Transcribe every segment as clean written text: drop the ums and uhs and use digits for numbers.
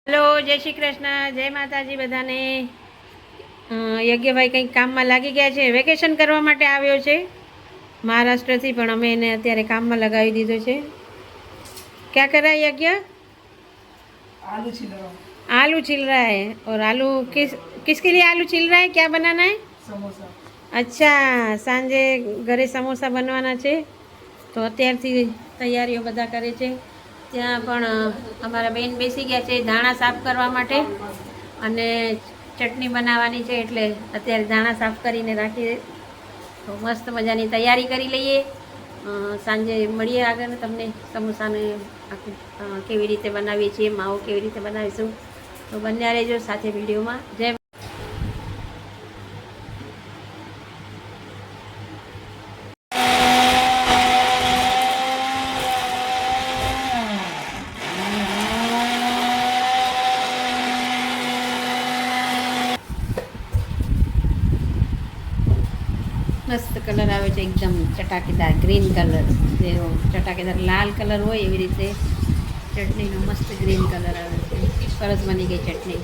Hello, જય શ્રી કૃષ્ણ, જય માતાજી બધાને। યજ્ઞભાઈ કંઈક કામમાં લાગી ગયા છે, વેકેશન કરવા માટે આવ્યો છે મહારાષ્ટ્રથી, પણ અમે એને અત્યારે કામમાં લગાવી દીધો છે। क्या कर रहा है यज्ञ? आलू छिल रहा हूँ। आलू छिल रहा है। और आलू किसके लिए आलू छिल रहा है? क्या बनाना है? समोसा। अच्छा, સાંજે ઘરે સમોસા બનવાના છે, તો અત્યારથી તૈયારીઓ બધા કરે છે। ત્યાં પણ અમારા બેન બેસી ગયા છે ધાણા સાફ કરવા માટે, અને ચટણી બનાવવાની છે, એટલે અત્યારે ધાણા સાફ કરીને રાખીએ તો મસ્ત મજાની તૈયારી કરી લઈએ। સાંજે મળીએ આગળ તમને સમોસાને કેવી રીતે બનાવીએ છીએ, માવો કેવી રીતે બનાવીશું, તો બન્યા રહેજો સાથે વિડીયોમાં। જય મસ્ત કલર આવે છે, એકદમ ચટાકેદાર ગ્રીન કલર, જેવો ચટાકેદાર લાલ કલર હોય એવી રીતે ચટણીનો મસ્ત ગ્રીન કલર આવે છે। સરસ બની ગઈ ચટણી।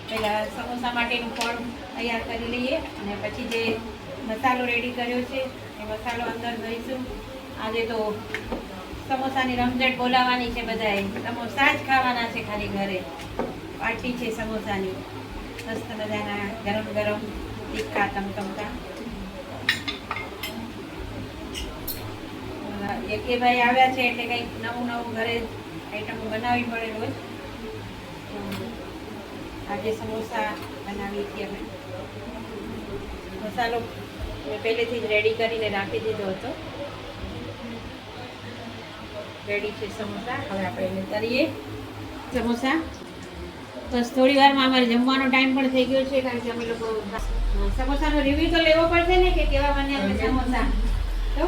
પહેલાં સમોસા માટેનું ફળ તૈયાર કરી લઈએ, અને પછી જે મસાલો રેડી કર્યો છે એ મસાલો અંદર ભરીશું। આજે તો સમોસાની રમઝટ બોલાવવાની છે બધાએ, સમોસા જ ખાવાના છે ખાલી ઘરે, પાર્ટી છે સમોસાની મસ્ત મજાના ગરમ ગરમ તીખા તમતમતા। યજ્ઞભાઈ આવ્યા છે એટલે કંઈક નવું નવું ઘરે આઈટમ બનાવવી પડે રોજ। આજે સમોસા બનાવીએ છીએ અમે। મસાલો મેં પહેલેથી જ રેડી કરીને રાખી દીધો હતો। રેડી છે સમોસા, હવે આપણે એને તળીએ સમોસા। બસ થોડી વારમાં અમારે જમવાનો ટાઈમ પણ થઈ ગયો છે, કારણ કે અમે લોકો સમોસાનો રિવ્યુ તો લેવો પડશે ને કે કેવા બન્યા છે સમોસા। તો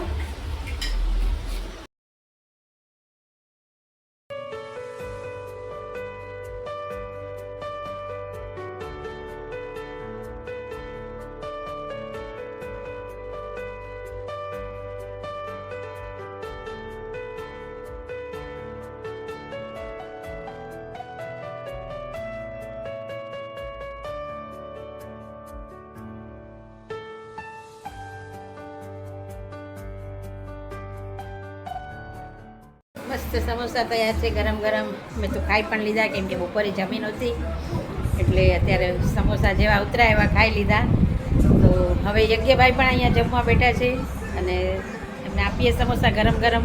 મસ્ત સમોસા તૈયાર છે ગરમ ગરમ। મેં તો ખાઈ પણ લીધા, કેમ કે બપોરે જમી નહોતી, એટલે અત્યારે સમોસા જેવા ઉતરા એવા ખાઈ લીધા। તો હવે યજ્ઞભાઈ પણ અહીંયા જમવા બેઠા છે, અને એમને આપીએ સમોસા ગરમ ગરમ।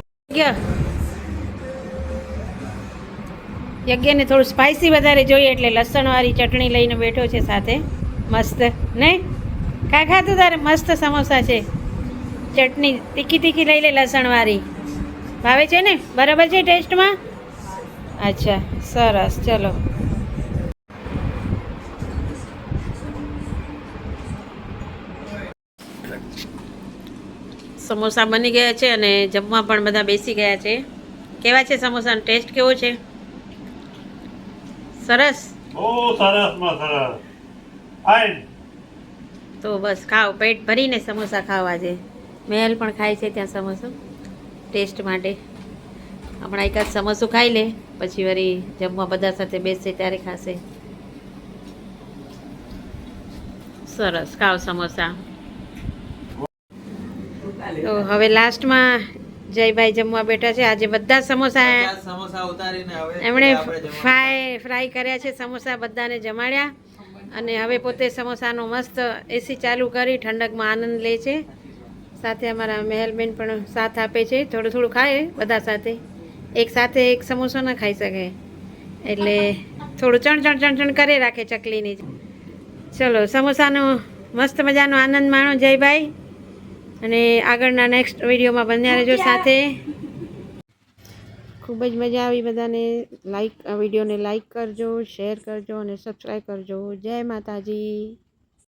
યજ્ઞને થોડું સ્પાઇસી વધારે જોઈએ, એટલે લસણવાળી ચટણી લઈને બેઠો છે સાથે, મસ્ત નહીં? ખાતું તારે મસ્ત સમોસા છે, ચટણી તીખી તીખી લઈ લે લસણવાળી, ભાવે છે ને? બરાબર છે ટેસ્ટમાં? અચ્છા, સરસ, ચલો। સમોસા બની ગયા છે અને જમવા પણ બધા બેસી ગયા છે। કેવા છે સમોસાનો ટેસ્ટ કેવો છે? સરસ? ઓ સરસ માં સરસ, ફાઇન। તો બસ ખાઓ, પેટ ભરીને સમોસા ખાઓ। આજે મહેલ પણ ખાય છે ત્યાં સમોસો ટેસ્ટ માટે। હમણાં એકાદ સમોસું ખાઈ લે, પછી વળી જમવા બધા સાથે બેસશે ત્યારે ખાશે। સરસ, ખાઓ સમોસા। તો હવે લાસ્ટમાં જયભાઈ જમવા બેઠા છે. આજે બધા સમોસા સમોસા ઉતારીને હવે એમણે આપણે જમવા ફ્રાય કર્યા છે. સમોસા બધાને જમાડ્યા અને હવે પોતે સમોસાનો મસ્ત એસી ચાલુ કરી ઠંડકમાં આનંદ લે છે. સાથે અમારા મહેલબેન પણ સાથ આપે છે. થોડું થોડું ખાય બધા સાથે, એક સાથે એક સમોસો ના ખાઈ શકે એટલે થોડું ચણ કરે રાખે ચકલીની. ચલો સમોસાનો મસ્ત મજાનો આનંદ માણો જયભાઈ, અને આગળના નેક્સ્ટ વિડીયોમાં બન્યા રહેજો સાથે. ખૂબ જ મજા આવી બધાને. વિડીયોને લાઈક કરજો, શેર કરજો અને સબસ્ક્રાઈબ કરજો. જય માતાજી.